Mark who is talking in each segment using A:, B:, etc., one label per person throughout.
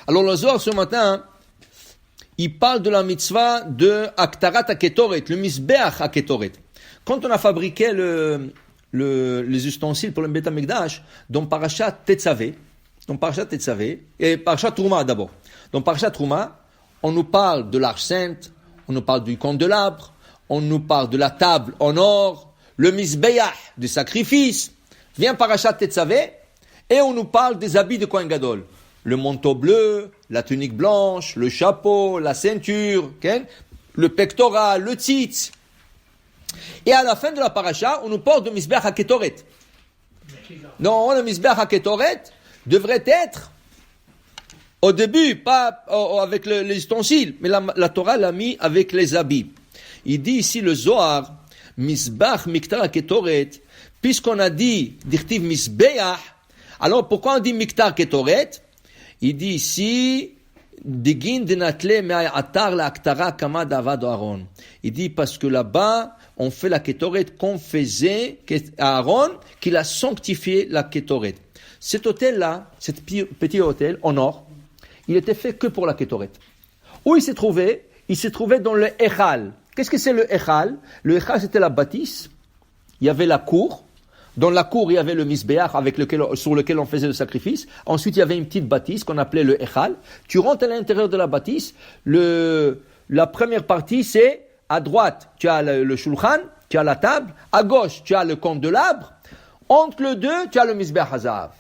A: Alors le Zohar ce matin, il parle de la mitzvah de Aktarat HaKetoret, le Misbeach HaKetoret. Quand on a fabriqué les ustensiles pour le Beth HaMikdash, dans Parashat Tetzavé, et Parashat Trouma d'abord. Dans Parashat Trouma, on nous parle de l'Arche Sainte, on nous parle du candélabre, on nous parle de la table en or, le Misbeach, du sacrifice. Vient Parashat Tetzavé, et on nous parle des habits de Kohen Gadol. Le manteau bleu, la tunique blanche, le chapeau, la ceinture, le pectoral, le tzitz. Et à la fin de la paracha, on nous parle de Misbeach HaKetoret. Non, le Misbeach HaKetoret devrait être au début, pas avec les ustensiles, mais la Torah l'a mis avec les habits. Il dit ici le Zohar, Misbeach Miktar HaKetoret, puisqu'on a dit Dirtiv Misbeach, alors pourquoi on dit Miktar Ketoret? Il dit ici, il dit parce que là-bas, on fait la Ketoret qu'on faisait à Aaron, qu'il a sanctifié la Ketoret. Cet hôtel-là, cet petit hôtel en or, il était fait que pour la Ketoret. Où il s'est trouvé? Il s'est trouvé dans le Echal. Qu'est-ce que c'est le Echal? Le Echal, c'était la bâtisse. Il y avait la cour. Dans la cour, il y avait le misbeach sur lequel on faisait le sacrifice. Ensuite, il y avait une petite bâtisse qu'on appelait le Echal. Tu rentres à l'intérieur de la bâtisse. La première partie, c'est à droite, tu as le shulchan, tu as la table. À gauche, tu as le candélabre. Entre les deux, tu as le misbeach hazav.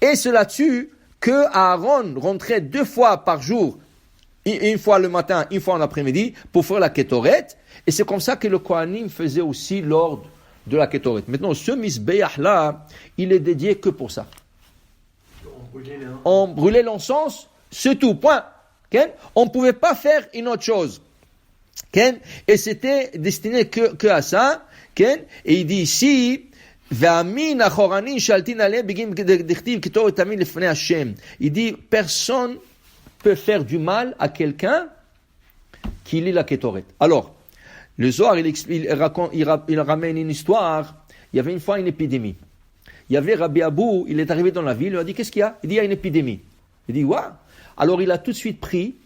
A: Et c'est là-dessus que Aaron rentrait 2 fois par jour, une fois le matin, une fois en après-midi, pour faire la Ketoret. Et c'est comme ça que le Kohanim faisait aussi l'ordre de la Ketoret. Maintenant, ce Misbeach là, il est dédié que pour ça. On brûlait l'encens, c'est tout, point. On ne pouvait pas faire une autre chose. Et c'était destiné que à ça. Et il dit ici, il dit, personne peut faire du mal à quelqu'un qui lit la Ketoret. Alors, le Zohar, il ramène une histoire. Il y avait une fois une épidémie. Il y avait Rabbi Abou, il est arrivé dans la ville, il a dit, qu'est-ce qu'il y a? Il dit, il y a une épidémie. Il dit, ouais. Alors il a tout de suite pris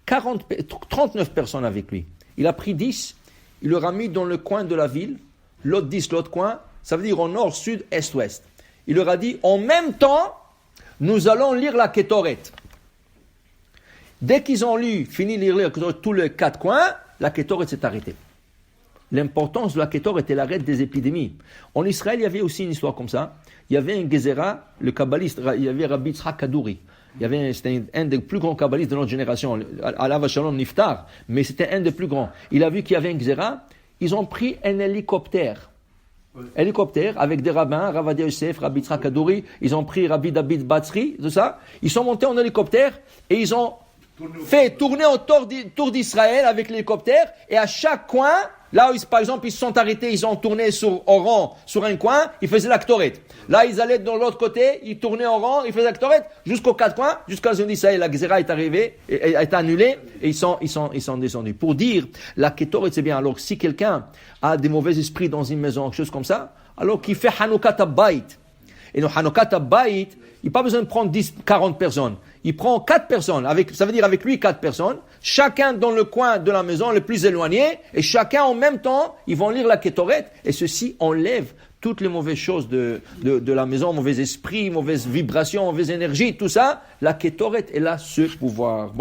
A: 39 personnes avec lui. Il a pris 10, il leur a mis dans le coin de la ville, l'autre 10, l'autre coin, ça veut dire au nord, sud, est, ouest. Il leur a dit, en même temps, nous allons lire la Ketoret. Dès qu'ils ont fini de lire la Ketoret, tous les 4 coins, la Ketoret s'est arrêtée. L'importance de la Ketoret était l'arrêt des épidémies. En Israël, il y avait aussi une histoire comme ça. Il y avait un Gezerah, le kabbaliste, il y avait Rabbi Yitzhak Kadouri. C'était un des plus grands kabbalistes de notre génération, Alav Shalom Niftar, mais c'était un des plus grands. Il a vu qu'il y avait un Gezerah, ils ont pris un hélicoptère. Hélicoptère avec des rabbins, Rav Adia Yosef, Rabbi Yitzhak Kadouri, ils ont pris Rabbi David Batzri, tout ça. Ils sont montés en hélicoptère et ils ont fait tourner autour d'Israël avec l'hélicoptère, et à chaque coin, là où par exemple ils se sont arrêtés, ils ont tourné au rang sur un coin, ils faisaient la Ketoret. Là ils allaient de l'autre côté, ils tournaient au rang, ils faisaient la Ketoret jusqu'aux 4 coins, jusqu'à ce que la Gezerah est arrivée, est annulée, et ils sont descendus. Pour dire, la Ketoret c'est bien. Alors si quelqu'un a des mauvais esprits dans une maison, quelque chose comme ça, alors qu'il fait Hanoukat Abayit. Et dans Hanoukat Abayit, il n'a pas besoin de prendre 10, 40 personnes. Il prend 4 personnes, ça veut dire avec lui 4 personnes, chacun dans le coin de la maison le plus éloigné, et chacun en même temps, ils vont lire la Ketoret, et ceci enlève toutes les mauvaises choses de la maison, mauvais esprits, mauvaises vibrations, mauvaises énergies, tout ça. La Ketoret, elle a ce pouvoir.